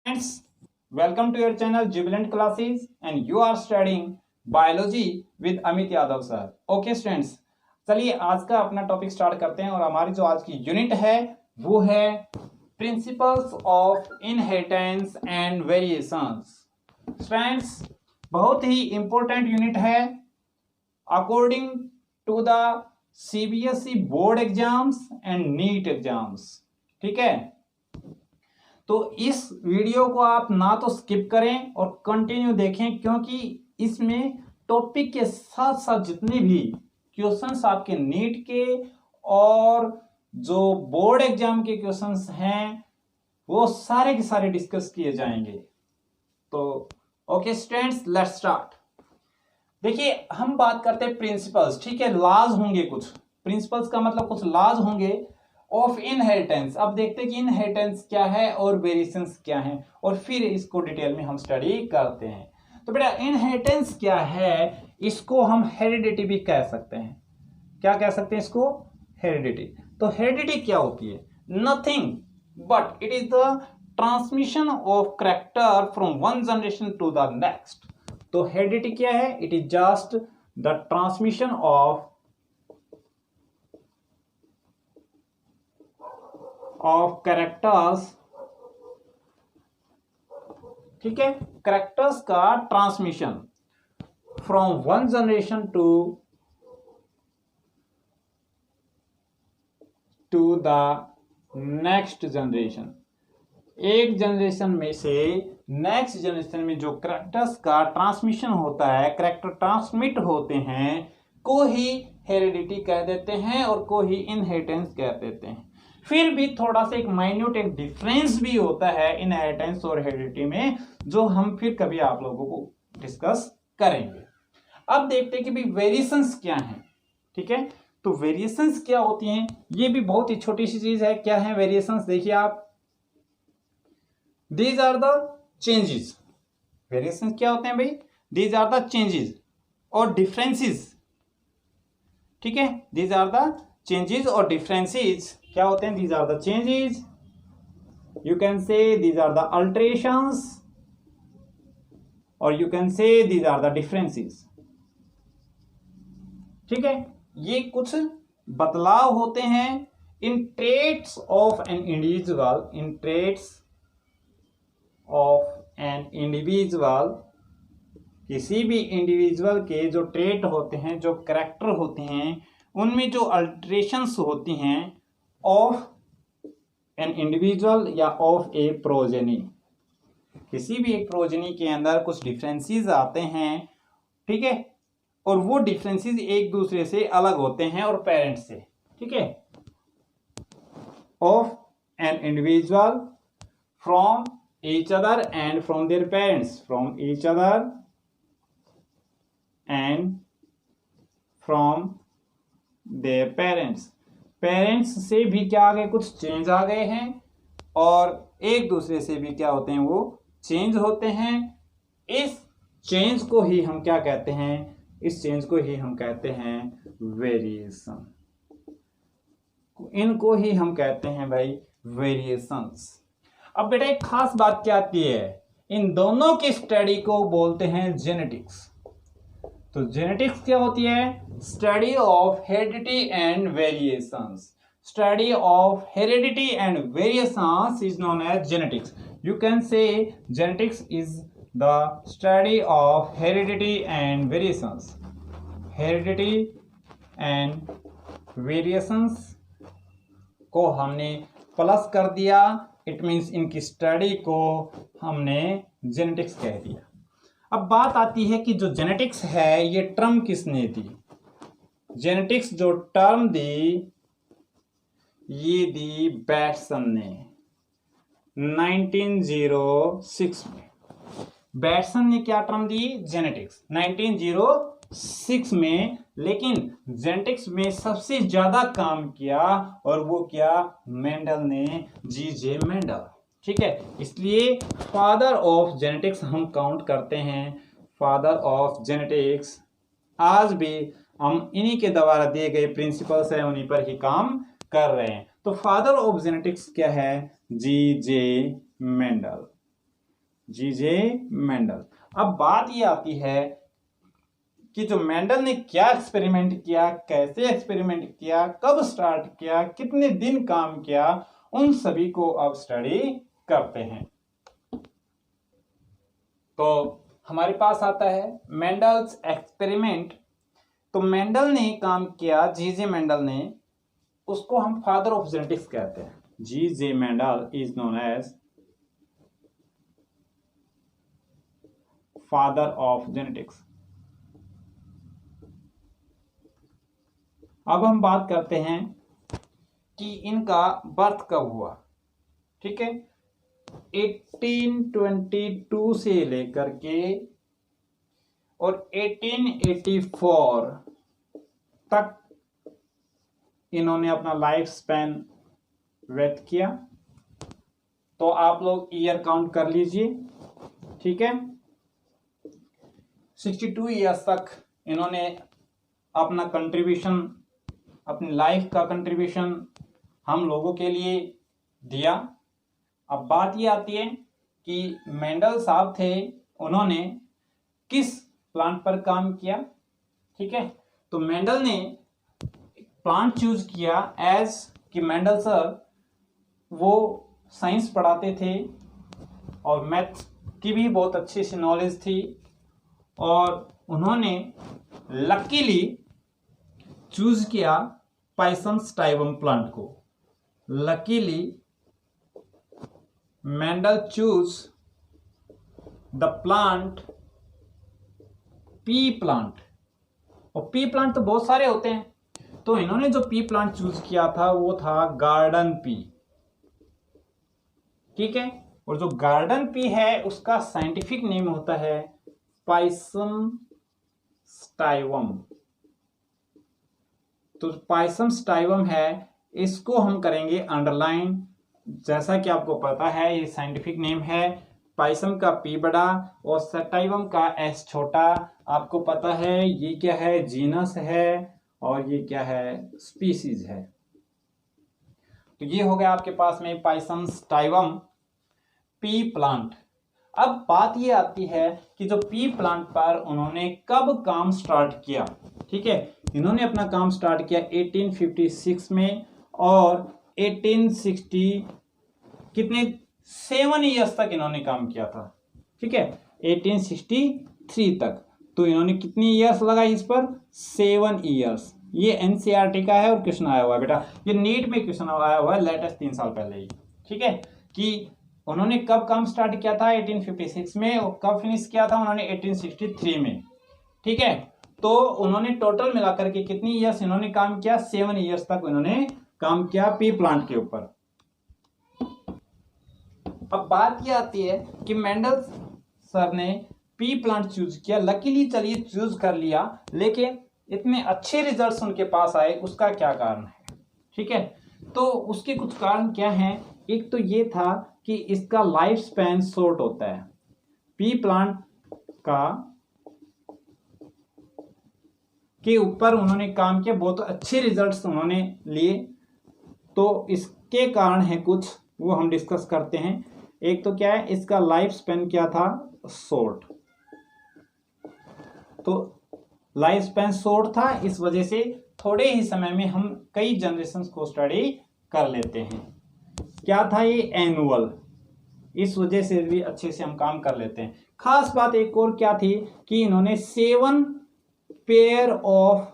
Friends, welcome to your channel Jubilant Classes and you are studying biology with Amit Yadav sir. Okay students, चलिए आज का अपना topic start करते हैं और हमारी जो आज की यूनिट है वो है principles of inheritance and variations. Students, बहुत ही इंपॉर्टेंट यूनिट है according to the CBSE board exams and NEET exams. ठीक है, तो इस वीडियो को आप ना तो स्किप करें और कंटिन्यू देखें, क्योंकि इसमें टॉपिक के साथ साथ जितने भी क्वेश्चंस आपके नीट के और जो बोर्ड एग्जाम के क्वेश्चंस हैं वो सारे के सारे डिस्कस किए जाएंगे। तो ओके स्टूडेंट्स, लेट्स स्टार्ट। देखिए, हम बात करते हैं प्रिंसिपल्स। ठीक है, लॉज होंगे, कुछ प्रिंसिपल्स का मतलब कुछ लॉज होंगे ऑफ इनहेरिटेंस। अब देखते हैं कि इनहेरिटेंस क्या है और वेरिएशंस क्या है, और फिर इसको डिटेल में हम स्टडी करते हैं। तो बेटा, इनहेरिटेंस क्या है, इसको हम हेरिडिटी भी कह सकते हैं। क्या कह सकते हैं इसको? हेरिडिटी। तो हेरिडिटी क्या होती है? Nothing but it is the transmission of character from one generation to the next. तो हेरिडिटी क्या है? It is just the transmission of characters. ठीक है, कैरेक्टर्स का transmission from one generation to the next generation. एक जनरेशन में से नेक्स्ट जनरेशन में जो कैरेक्टर्स का ट्रांसमिशन होता है, कैरेक्टर ट्रांसमिट होते हैं, को ही हेरिडिटी कह देते हैं और को ही इनहेरिटेंस कह देते हैं। फिर भी थोड़ा सा एक माइन्यूट एक डिफरेंस भी होता है इनहेरिटेंस और हेरिडिटी में, जो हम फिर कभी आप लोगों को डिस्कस करेंगे। अब देखते हैं कि भाई वेरिएशंस क्या हैं। ठीक है, तो वेरिएशंस क्या होती हैं, ये भी बहुत ही छोटी सी चीज है। क्या है वेरिएशंस? देखिए आप, these are the changes. Variations क्या होते हैं भाई? दीज आर द चेंजेस और डिफरेंसेस। ठीक है, दीज आर द चेंजेस और डिफरेंसेस क्या होते हैं? These are the changes, you can say these are the alterations, और you can say these are the differences. ठीक है, ये कुछ बदलाव होते हैं in traits of an individual, in traits of an individual. किसी भी इंडिविजुअल के जो ट्रेट होते हैं, जो कैरेक्टर होते हैं, उनमें जो अल्टरेशंस होती हैं ऑफ एन इंडिविजुअल या ऑफ ए प्रोजेनी। किसी भी एक प्रोजेनी के अंदर कुछ डिफरेंसेस आते हैं। ठीक है, और वो डिफरेंसेस एक दूसरे से अलग होते हैं और पेरेंट्स से। ठीक है, of an individual from each other and from their parents, from each other and from their parents। Parents से भी क्या आ गए? कुछ चेंज आ गए हैं, और एक दूसरे से भी क्या होते हैं? वो चेंज होते हैं। इस चेंज को ही हम क्या कहते हैं? इस चेंज को ही हम कहते हैं वेरिएशन। इनको ही हम कहते हैं भाई वेरिएशंस। अब बेटा, एक खास बात क्या आती है, इन दोनों की स्टडी को बोलते हैं जेनेटिक्स। तो जेनेटिक्स क्या होती है? Study of heredity and variations. Study of heredity and variations is known as genetics. You can say genetics is the study of heredity and variations. Heredity and variations को हमने plus कर दिया, it means इनकी study को हमने genetics कह दिया। अब बात आती है कि जो जेनेटिक्स है, ये टर्म किसने दी? जेनेटिक्स जो टर्म दी, ये दी बैटसन ने 1906 में। बैटसन ने क्या टर्म दी? जेनेटिक्स 1906 में। लेकिन जेनेटिक्स में सबसे ज्यादा काम किया, और वो क्या? मेंडल ने, जी.जे. मेंडल। ठीक है, इसलिए फादर ऑफ जेनेटिक्स हम काउंट करते हैं। Father of genetics. आज भी हम इन्हीं के द्वारा दिए गए प्रिंसिपल्स हैं, उन्हीं पर ही काम कर रहे हैं। तो फादर ऑफ जेनेटिक्स क्या है? जी.जे. मेंडल। जीजे मेंडल। अब बात ये आती है कि जो मेंडल ने क्या एक्सपेरिमेंट किया, कैसे एक्सपेरिमेंट किया, कब स्टार्ट किया, कितने दिन काम किया, उन सभी को अब स्टडी करते हैं। तो हमारे पास आता है मेंडल्स एक्सपेरिमेंट। तो मेंडल ने काम किया, जीजे मेंडल ने, उसको हम फादर ऑफ जेनेटिक्स कहते हैं। G J Mendel is known as father of genetics. अब हम बात करते हैं कि इनका बर्थ कब हुआ। ठीक है, 1822 से लेकर के और 1884 तक इन्होंने अपना लाइफ स्पैन व्यतीत किया। तो आप लोग ईयर काउंट कर लीजिए। ठीक है, 62 ईयर्स तक इन्होंने अपना कंट्रीब्यूशन, अपनी लाइफ का कंट्रीब्यूशन हम लोगों के लिए दिया। अब बात ये आती है कि मेंडल साहब थे, उन्होंने किस प्लांट पर काम किया। ठीक है, तो मेंडल ने प्लांट चूज किया एज कि मेंडल सर वो साइंस पढ़ाते थे और मैथ की भी बहुत अच्छी सी नॉलेज थी, और उन्होंने लकीली चूज किया पाइसम स्टाइवम प्लांट को। Luckily Mendel choose the plant P plant. और पी प्लांट तो बहुत सारे होते हैं, तो इन्होंने जो पी प्लांट चूज किया था वो था गार्डन पी। ठीक है, और जो गार्डन पी है उसका साइंटिफिक नेम होता है पाइसम स्टाइवम। तो पाइसम स्टाइवम है, इसको हम करेंगे अंडरलाइन। जैसा कि आपको पता है ये साइंटिफिक नेम है, पाइसम का पी बड़ा और स्टाइवम का एस छोटा। आपको पता है ये क्या है, जीनस है, और ये क्या है, स्पीसीज है। तो ये हो गया आपके पास में पाइसम स्टाइवम पी प्लांट। अब बात ये आती है कि जो पी प्लांट पर उन्होंने कब काम स्टार्ट किया। ठीक है, इन्होंने अपना काम स्टार्ट किया 1856 में, और 1860 कितने 7 ईयर्स तक इन्होंने काम किया था। ठीक है, 1863 तक। तो इन्होंने कितनी ईयर्स लगा इस पर, 7 ईयर्स। ये एनसीईआरटी का है और क्वेश्चन आया हुआ है बेटा, ये नीट में क्वेश्चन आया हुआ है लेटेस्ट 3 साल पहले ही। ठीक है, कि उन्होंने कब काम स्टार्ट किया था 1856 में, और कब फिनिश किया था उन्होंने 1863 में। ठीक है, तो उन्होंने टोटल मिलाकर के कितनी ईयर्स इन्होंने काम किया, 7 ईयर्स तक उन्होंने काम किया पी प्लांट के ऊपर। अब बात ये आती है कि मेंडल सर ने पी प्लांट चूज किया। लकीली चलिए चूज कर लिया, लेकिन इतने अच्छे रिजल्ट्स उनके पास आए, उसका क्या कारण है। ठीक है, तो उसके कुछ कारण क्या हैं। एक तो ये था कि इसका लाइफ स्पैन शॉर्ट होता है। पी प्लांट का के ऊपर उन्होंने काम किया, बहुत अच्छे रिजल्ट्स उन्होंने लिए। तो इसके कारण है कुछ, वो हम डिस्कस करते हैं। एक तो क्या है, इसका लाइफ स्पैन क्या था, शॉर्ट। तो लाइफ स्पैन शॉर्ट था, इस वजह से थोड़े ही समय में हम कई जनरेशन को स्टडी कर लेते हैं। क्या था ये, एनुअल, इस वजह से भी अच्छे से हम काम कर लेते हैं। खास बात एक और क्या थी कि इन्होंने 7 पेयर ऑफ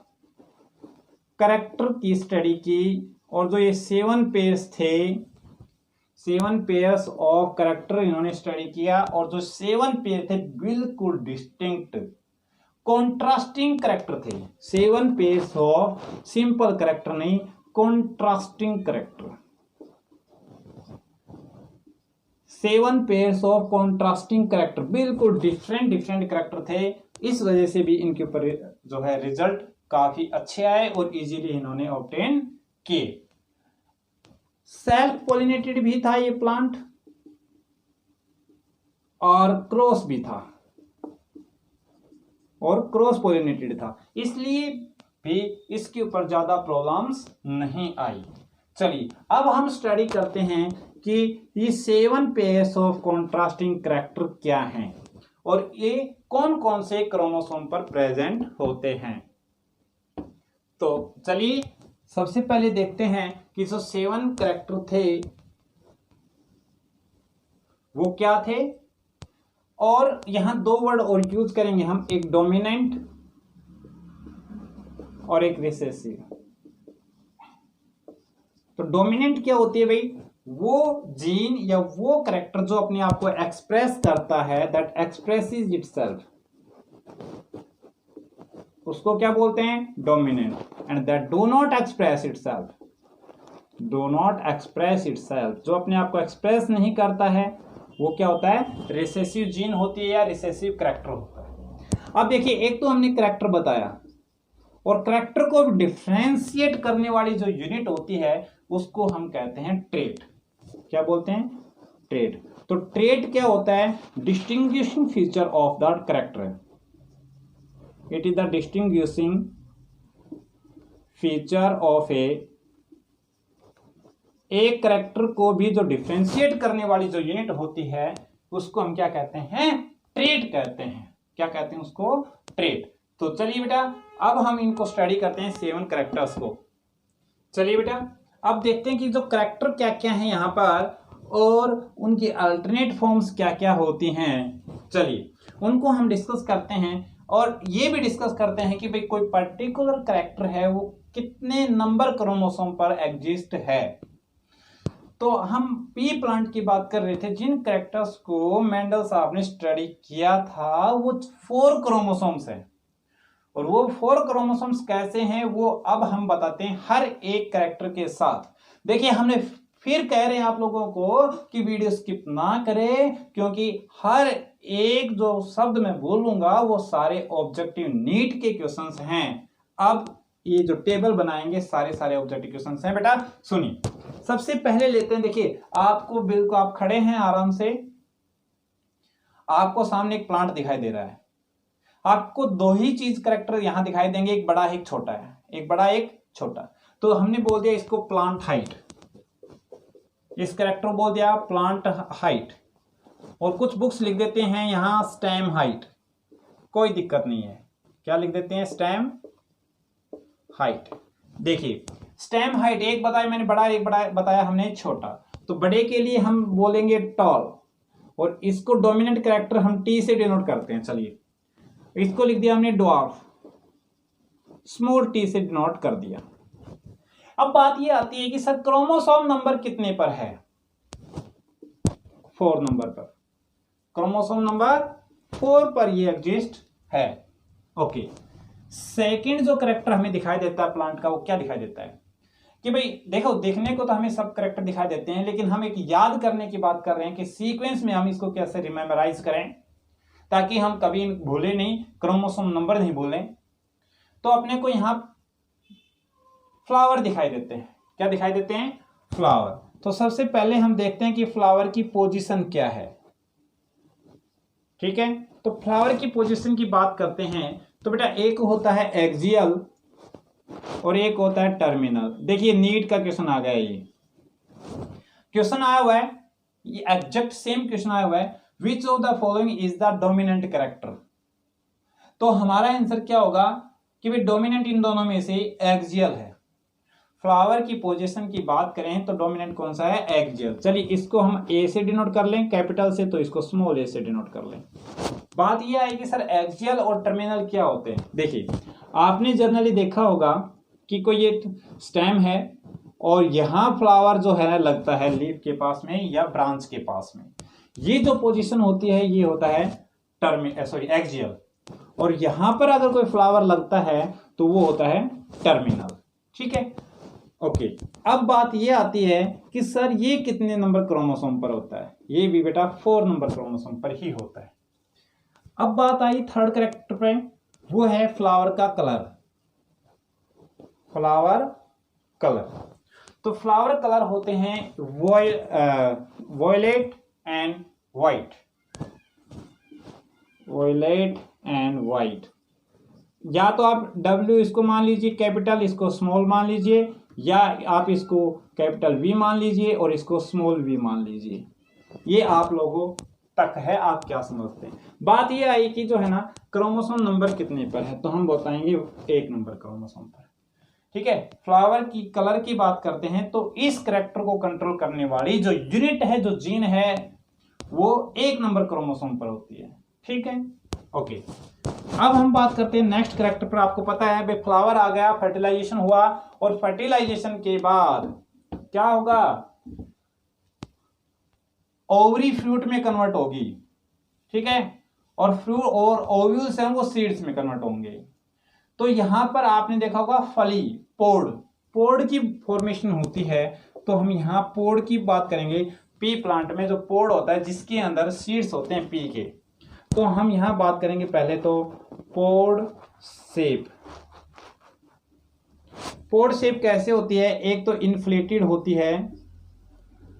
कैरेक्टर की स्टडी की, और जो ये 7 पेयर्स थे, 7 पेयर्स ऑफ कैरेक्टर इन्होंने स्टडी किया, और जो 7 पेयर थे बिल्कुल डिस्टिंक्ट कॉन्ट्रास्टिंग कैरेक्टर थे। 7 पेयर्स ऑफ सिंपल कैरेक्टर नहीं, contrasting character. 7 pairs of contrasting character, बिल्कुल डिफरेंट कैरेक्टर थे। इस वजह से भी इनके ऊपर जो है रिजल्ट काफी अच्छे आए और इजीली इन्होंने ऑब्टेन किए। सेल्फ पॉलिनेटेड भी था ये प्लांट, और क्रॉस भी था, और क्रॉस पॉलिनेटेड था, इसलिए भी इसके ऊपर ज्यादा प्रॉब्लम्स नहीं आई। चलिए अब हम स्टडी करते हैं कि ये 7 पेयर्स ऑफ कॉन्ट्रास्टिंग कैरेक्टर क्या हैं और ये कौन कौन से क्रोमोसोम पर प्रेजेंट होते हैं। तो चलिए सबसे पहले देखते हैं कि जो 7 कैरेक्टर थे वो क्या थे, और यहां 2 वर्ड और यूज करेंगे हम, एक डोमिनेंट और एक रिसेसिव। तो डोमिनेंट क्या होती है भाई, वो जीन या वो कैरेक्टर जो अपने आप को एक्सप्रेस करता है, दैट एक्सप्रेसेस इटसेल्फ, उसको क्या बोलते हैं, dominant. And that do not express itself, do not express itself, जो अपने आप को एक्सप्रेस नहीं करता है वो क्या होता है, रिसेसिव जीन होती है या रिसेसिव कैरेक्टर होता है। अब देखिए, एक तो हमने कैरेक्टर बताया, और कैरेक्टर को डिफरेंशिएट करने वाली जो यूनिट होती है उसको हम कहते हैं ट्रेट। क्या बोलते हैं, ट्रेट। तो ट्रेट क्या होता है, distinguishing feature of the character, it is the distinguishing feature of एक कैरेक्टर को भी जो डिफरेंशिएट करने वाली जो यूनिट होती है उसको हम क्या कहते हैं, ट्रेट कहते हैं। क्या कहते हैं उसको, ट्रेट। तो चलिए बेटा अब हम इनको स्टडी करते हैं 7 कैरेक्टर्स को। चलिए बेटा अब देखते हैं कि जो कैरेक्टर क्या क्या है यहाँ पर और उनकी अल्टरनेट फॉर्म्स क्या क्या होती हैं। चलिए उनको हम डिस्कस करते हैं और ये भी डिस्कस करते हैं कि भाई कोई पर्टिकुलर कैरेक्टर है वो कितने नंबर क्रोमोसोम पर एग्जिस्ट है। तो हम पी प्लांट की बात कर रहे थे, जिन कैरेक्टर्स को मेंडल साहब ने स्टडी किया था वो 4 क्रोमोसोम्स है, और वो 4 क्रोमोसोम्स कैसे हैं वो अब हम बताते हैं हर एक कैरेक्टर के साथ। देखिए हमने फिर कह रहे हैं आप लोगों को कि वीडियो स्किप ना करें, क्योंकि हर एक जो शब्द मैं बोलूंगा वो सारे ऑब्जेक्टिव नीट के क्वेश्चंस हैं। अब ये जो टेबल बनाएंगे सारे ऑब्जेक्टिव क्वेश्चंस हैं। बेटा सुनिए, सबसे पहले लेते हैं, देखिए आपको बिल्कुल, आप खड़े हैं आराम से, आपको सामने एक प्लांट दिखाई दे रहा है, आपको 2 ही चीज कैरेक्टर यहां दिखाई देंगे, एक बड़ा एक छोटा है, एक बड़ा एक छोटा। तो हमने बोल दिया इसको प्लांट हाइट, इस कैरेक्टर बोल दिया प्लांट हाइट, और कुछ बुक्स लिख देते हैं यहां स्टेम हाइट, कोई दिक्कत नहीं है, क्या लिख देते हैं, स्टेम हाइट। देखिए स्टेम हाइट एक बताया मैंने बड़ा, एक बड़ा बताया हमने छोटा। तो बड़े के लिए हम बोलेंगे टॉल, और इसको डोमिनेंट कैरेक्टर हम टी से डिनोट करते हैं। चलिए इसको लिख दिया हमने ड्वार्फ, स्मॉल टी से डिनोट कर दिया। अब बात ये आती है कि सर क्रोमोसोम नंबर कितने पर है, 4 नंबर पर, क्रोमोसोम नंबर 4 पर ये एग्जिस्ट है। ओके, सेकंड जो कैरेक्टर हमें दिखाई देता है प्लांट का, वो क्या दिखाई देता है कि भाई देखो, देखने को तो हमें सब कैरेक्टर दिखाई देते हैं, लेकिन हम एक याद करने की बात कर रहे हैं कि सीक्वेंस में हम इसको कैसे रिमेमोराइज करें ताकि हम कभी भूले नहीं, क्रोमोसोम नंबर नहीं भूलें। तो अपने को यहां फ्लावर दिखाई देते हैं, क्या दिखाई देते हैं, फ्लावर। तो सबसे पहले हम देखते हैं कि फ्लावर की पोजीशन क्या है। ठीक है, तो फ्लावर की पोजीशन की बात करते हैं। तो बेटा एक होता है एक्सियल और एक होता है टर्मिनल। देखिए नीट का क्वेश्चन आ गया, ये क्वेश्चन आया हुआ है, ये एग्जैक्ट सेम क्वेश्चन आया हुआ है, which of the following is the dominant character. तो हमारा आंसर क्या होगा कि भाई डोमिनेंट इन दोनों में से एक्सियल है। फ्लावर की पोजीशन की बात करें तो डोमिनेंट कौन सा है, एक्सियल। चलिए इसको हम ए से डिनोट कर लें कैपिटल से, तो इसको स्मॉल ए से डिनोट कर लें। बात यह है कि सर एक्सियल और टर्मिनल क्या होते हैं। देखिए आपने जनरली देखा होगा कि कोई ये स्टेम है और यहां फ्लावर जो है लगता है लीफ के पास में या ब्रांच के पास में, ये जो पोजीशन होती है ये होता है एक्सियल, और यहां पर अगर कोई फ्लावर लगता है तो वो होता है टर्मिनल। ठीक है, ओके। अब बात ये आती है कि सर ये कितने नंबर क्रोमोसोम पर होता है, ये भी बेटा 4 नंबर क्रोमोसोम पर ही होता है। अब बात आई थर्ड कैरेक्टर पे, वो है फ्लावर का कलर, फ्लावर कलर। तो फ्लावर कलर होते हैं violet and white, violet and white. या तो आप W इसको मान लीजिए कैपिटल, इसको स्मॉल मान लीजिए, या आप इसको कैपिटल वी मान लीजिए और इसको स्मॉल वी मान लीजिए। ये आप लोगों तक है, आप क्या समझते हैं। बात ये आई कि जो है ना क्रोमोसोम नंबर कितने पर है, तो हम बताएंगे 1 नंबर क्रोमोसोम पर। ठीक है, फ्लावर की कलर की बात करते हैं तो इस कैरेक्टर को कंट्रोल करने वाली जो यूनिट है, जो जीन है, वो 1 नंबर क्रोमोसोम पर होती है। ठीक है, ओके। अब हम बात करते हैं नेक्स्ट कैरेक्टर पर। आपको पता है भाई फ्लावर आ गया, फर्टिलाइजेशन हुआ और फर्टिलाइजेशन के बाद क्या होगा, ओवरी फ्रूट में कन्वर्ट होगी। ठीक है, और फ्रूट और ओव्यूल्स हैं वो सीड्स में कन्वर्ट होंगे। तो यहां पर आपने देखा होगा फली, पोड, पोड की फॉर्मेशन होती है। तो हम यहां पोड की बात करेंगे। पी प्लांट में जो पोड होता है जिसके अंदर सीड्स होते हैं पी के, तो हम यहां बात करेंगे पहले तो पोड शेप। पोड शेप कैसे होती है, एक तो इन्फ्लेटेड होती है,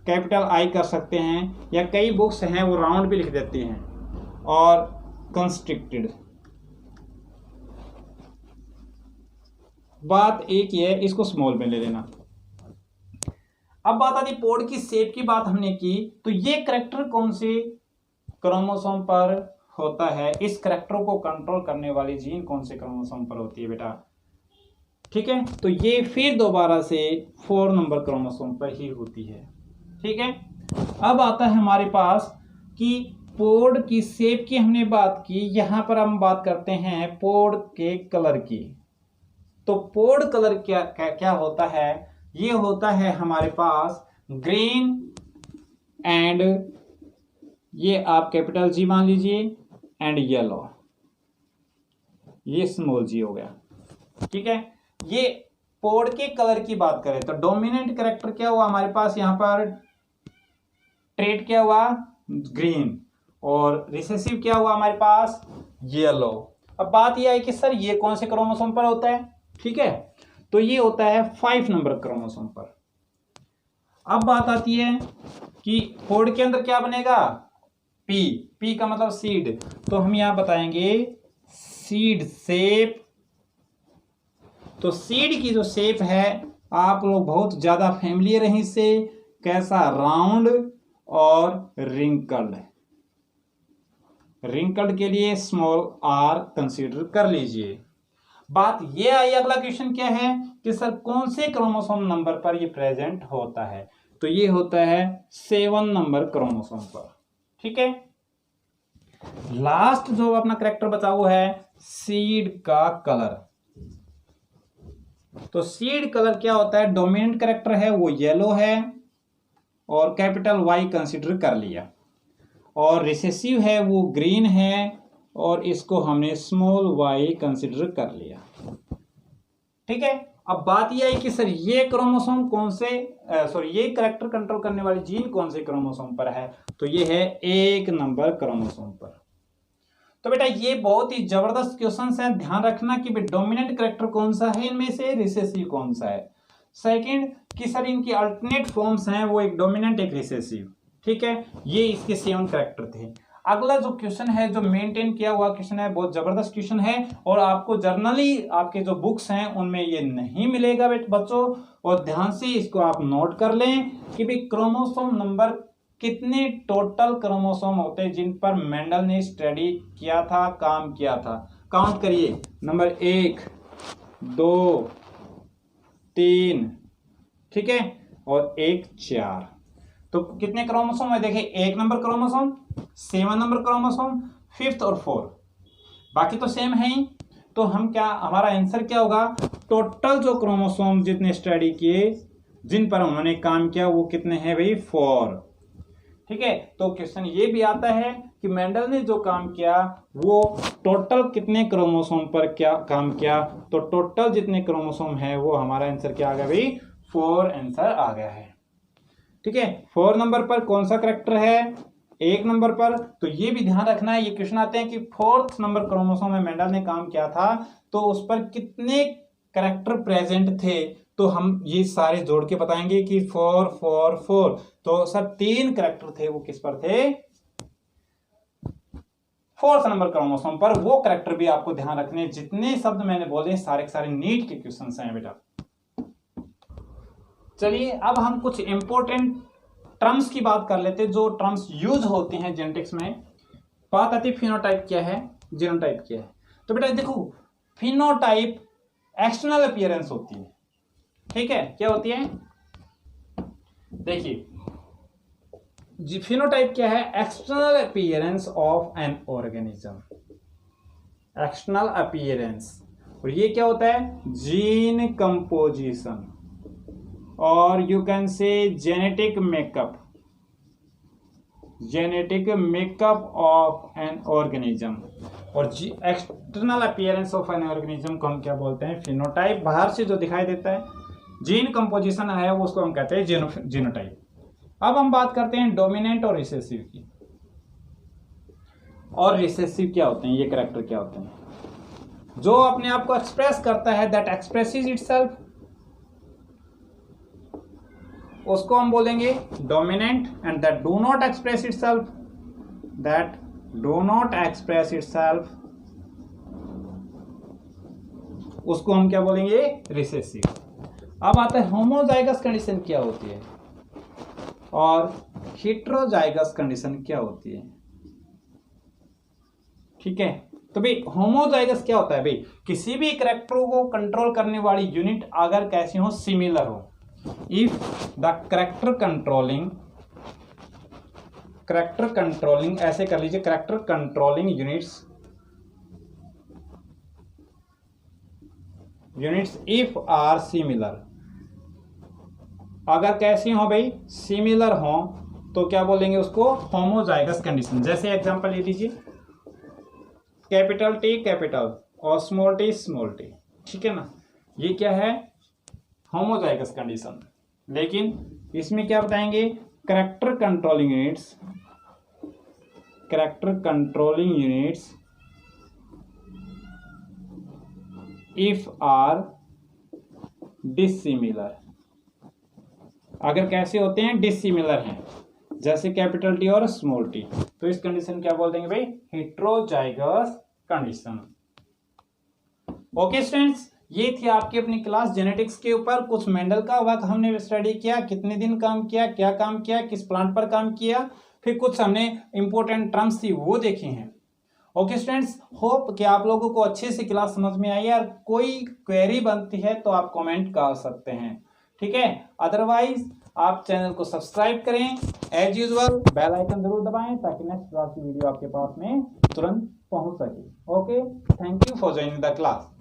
कैपिटल आई कर सकते हैं, या कई बुक्स हैं वो राउंड भी लिख देती हैं, और कंस्ट्रिक्टेड। बात एक ही है, इसको स्मॉल में ले लेना। अब बात आती पोड की शेप की बात हमने की, तो ये कैरेक्टर कौन से क्रोमोसोम पर होता है, इस कैरेक्टर को कंट्रोल करने वाली जीन कौन से क्रोमोसोम पर होती है बेटा। ठीक है, तो ये फिर दोबारा से 4 नंबर क्रोमोसोम पर ही होती है। ठीक है, अब आता है हमारे पास कि पोड की शेप की हमने बात की, यहां पर हम बात करते हैं पोड के कलर की। तो पोड कलर क्या होता है, ये होता है हमारे पास ग्रीन एंड, ये आप कैपिटल जी मान लीजिए, एंड येलो, ये स्मॉल जी हो गया। ठीक है, ये पोड के कलर की बात करें तो डोमिनेंट कैरेक्टर क्या हुआ हमारे पास, यहां पर ट्रेट क्या हुआ, ग्रीन, और रिसेसिव क्या हुआ हमारे पास, येलो। अब बात यह है कि सर ये कौन से क्रोमोसोम पर होता है। ठीक है, तो ये होता है 5 नंबर क्रोमोसोम पर। अब बात आती है कि पोड के अंदर क्या बनेगा, पी, पी का मतलब सीड, तो हम यहां बताएंगे सीड शेप। तो सीड की जो शेप है आप लोग बहुत ज्यादा फैमिलियर हैं इससे, कैसा, राउंड और रिंकल्ड। रिंकल्ड के लिए स्मॉल आर कंसीडर कर लीजिए। बात ये आई, अगला क्वेश्चन क्या है कि सर कौन से क्रोमोसोम नंबर पर ये प्रेजेंट होता है, तो ये होता है 7 नंबर क्रोमोसोम पर। ठीक है, लास्ट जो अपना कैरेक्टर बचा हुआ है सीड का कलर। तो सीड कलर क्या होता है, डोमिनेंट कैरेक्टर है वो येलो है और कैपिटल वाई कंसीडर कर लिया, और रिसेसिव है वो ग्रीन है और इसको हमने स्मॉल वाई कंसीडर कर लिया। ठीक है, अब बात यह है कि सर ये क्रोमोसोम कौन से, ये कैरेक्टर कंट्रोल करने वाली जीन कौन से क्रोमोसोम पर है, तो ये है 1 नंबर क्रोमोसोम पर। तो बेटा ये बहुत ही जबरदस्त क्वेश्चन है, ध्यान रखना कि डोमिनेंट कैरेक्टर कौन सा है इनमें से, रिसेसिव कौन सा है। सेकंड कि सर इनकी अल्टरनेट फॉर्म्स हैं, वो एक डोमिनेंट एक रिसेसिव। ठीक है, ये इसके 7 कैरेक्टर थे। अगला जो क्वेश्चन है, जो मेंटेन किया हुआ क्वेश्चन है, बहुत जबरदस्त क्वेश्चन है, और आपको जर्नली आपके जो बुक्स हैं उनमें ये नहीं मिलेगा बच्चों, और ध्यान से इसको आप नोट कर लें कि भाई क्रोमोसोम नंबर कितने टोटल क्रोमोसोम होते हैं जिन पर मेंडल ने स्टडी किया था, काम किया था। काउंट करिए, नंबर 1, 2, 3, ठीक है, और 1, 4। तो कितने क्रोमोसोम है, देखिए 1 number chromosome, 7 number chromosome, 5th और 4th, बाकी तो सेम है ही। तो हम क्या, हमारा आंसर क्या होगा, टोटल जो क्रोमोसोम जितने स्टडी किए, जिन पर उन्होंने काम किया, वो कितने हैं भाई, 4। ठीक है, तो क्वेश्चन ये भी आता है कि मेंडल ने जो काम किया वो टोटल कितने क्रोमोसोम पर क्या काम किया, तो टोटल जितने क्रोमोसोम है वो हमारा आंसर क्या आ गया भाई, 4 आंसर आ गया है। ठीक है, 4 नंबर पर कौन सा कैरेक्टर है, 1 नंबर पर। तो ये भी ध्यान रखना है, ये क्वेश्चन आते हैं कि 4th नंबर क्रोमोसोम में मेंडल ने काम किया था तो उस पर कितने कैरेक्टर प्रेजेंट थे, तो हम ये सारे जोड़ के बताएंगे कि 4 4 4। तो सर 3 कैरेक्टर थे, वो किस पर थे, 4th नंबर क्रोमोसोम पर। वो कैरेक्टर भी आपको ध्यान रखने, जितने शब्द मैंने बोले सारे के सारे नीट के क्वेश्चन हैं बेटा। चलिए अब हम कुछ इंपॉर्टेंट टर्म्स की बात कर लेते हैं जो टर्म्स यूज होते हैं जेनेटिक्स में। बात आती है फिनोटाइप क्या है, जीनोटाइप क्या है। तो बेटा देखो, फिनोटाइप एक्सटर्नल अपीयरेंस होती है, ठीक है। क्या होती है, देखिए फिनोटाइप क्या है, external appearance of an organism, external appearance. और ये क्या होता है, जीन कंपोजिशन और you can say genetic makeup, genetic makeup of an organism. और external appearance of an organism को हम क्या बोलते हैं, फिनोटाइप। बाहर से जो दिखाई देता है, जीन कंपोजिशन है वो उसको हम कहते हैं जीनोटाइप। अब हम बात करते हैं डोमिनेंट और रिसेसिव की। और रिसेसिव क्या होते हैं, ये कैरेक्टर क्या होते हैं, जो अपने आप को एक्सप्रेस करता है, दैट एक्सप्रेसेस इटसेल्फ, उसको हम बोलेंगे dominant. And that do not express itself, that do not express itself, उसको हम क्या बोलेंगे, रिसेसिव। अब आता है होमोजाइगस कंडीशन क्या होती है और हेटेरोजाइगस कंडीशन क्या होती है, ठीक है। तो भाई होमोजाइगस क्या होता है, भाई किसी भी कैरेक्टर को कंट्रोल करने वाली यूनिट अगर कैसी हो, सिमिलर हो, इफ द कैरेक्टर कंट्रोलिंग ऐसे कर लीजिए, character controlling units if are similar, अगर कैसी हो भाई, सिमिलर हो, तो क्या बोलेंगे उसको, होमोजाइगस कंडीशन। जैसे एग्जांपल ले लीजिए, कैपिटल टी कैपिटल और स्मॉल टी, ठीक है ना, ये क्या है, होमोजाइगस कंडीशन। लेकिन इसमें क्या बताएंगे, character controlling units if are dissimilar, अगर कैसे होते हैं, डिसिमिलर हैं, जैसे कैपिटल टी और स्मॉल टी, तो इस कंडीशन क्या बोल देंगे भाई, हेटेरोजाइगस कंडीशन। ओके स्टूडेंट्स, ये थी आपकी अपनी क्लास जेनेटिक्स के ऊपर। कुछ मेंडल का वर्क हमने स्टडी किया, कितने दिन काम किया, क्या काम किया, किस प्लांट पर काम किया, फिर कुछ हमने इंपॉर्टेंट टर्म्स थी वो देखे हैं। ओके स्टूडेंट्स, होप कि आप लोगों को अच्छे से क्लास समझ में आई है। और कोई क्वेरी बनती है तो आप कमेंट कर सकते हैं, ठीक है। अदरवाइज आप चैनल को सब्सक्राइब करें, एज यूजुअल बेल आइकन जरूर दबाएं ताकि नेक्स्ट क्लास की वीडियो आपके पास में तुरंत पहुंच सके। Okay, thank you for joining the class.